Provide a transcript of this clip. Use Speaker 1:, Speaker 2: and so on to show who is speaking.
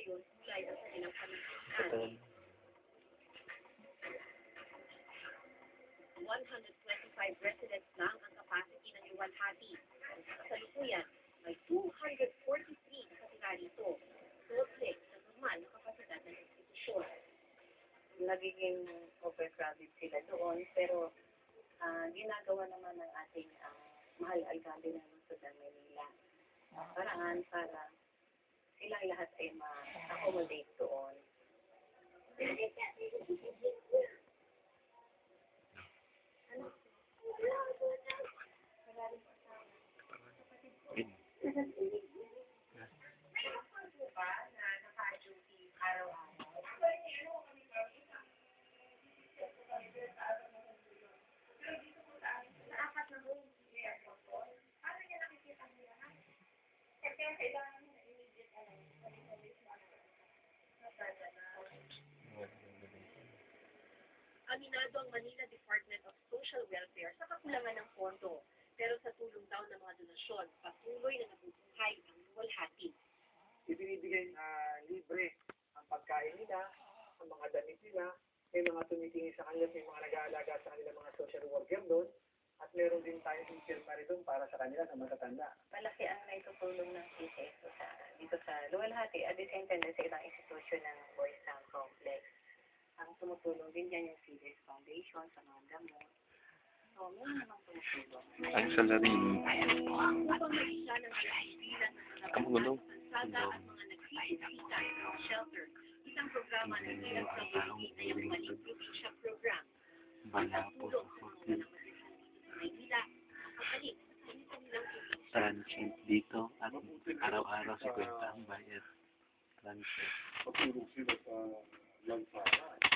Speaker 1: gayon kulay ang kanilang pamilihan. 125 residents lang ang capacity ng Luwalhati. Sa kasalukuyan, may 243 na katira rito. Doble sa normal na kapasidad ng institusyon.
Speaker 2: Nagiging overcrowded sila doon, pero ginagawa naman ng ating mahal alkalde ng Lungsod ng Manila paraan para silang lahat ay ma-accommodate doon.
Speaker 1: Aminado ang Manila Department of Social Welfare sa kakulangan ng pondo. Pero sa tulong daw ng mga donasyon, patuloy na nabubuhay ang Luwalhati.
Speaker 3: Ibinibigay libre ang pagkain nila, ang mga damit nila, may mga tumitingin sa kanila, may mga nag-aalaga sa kanila mga social worker doon, at meron din tayong infirmary doon para sa kanila sa matatanda.
Speaker 2: Malaki ang naitutulong ng CSO dito sa Luwalhati, at the same time sa ibang institusyon ng Boys Town Complex. Ang tumutulong din dyan yung CDS Foundation sa mga gamot. So, meron namang tumutulong.
Speaker 4: Ang salarin.
Speaker 1: Upang mag-isa ng bilang ng mga bansada at mga nagsisisita sa shelter, isang programa ng DSWD na yung Maling Provincia Program. Ang pagtulong sa mga walang matitulong dito sa Maynila, ang pagkalit sa kanilang probinsya.
Speaker 4: Transit dito at araw-araw 50 ang bayad. Transit.
Speaker 3: Patulong sila sa lansara.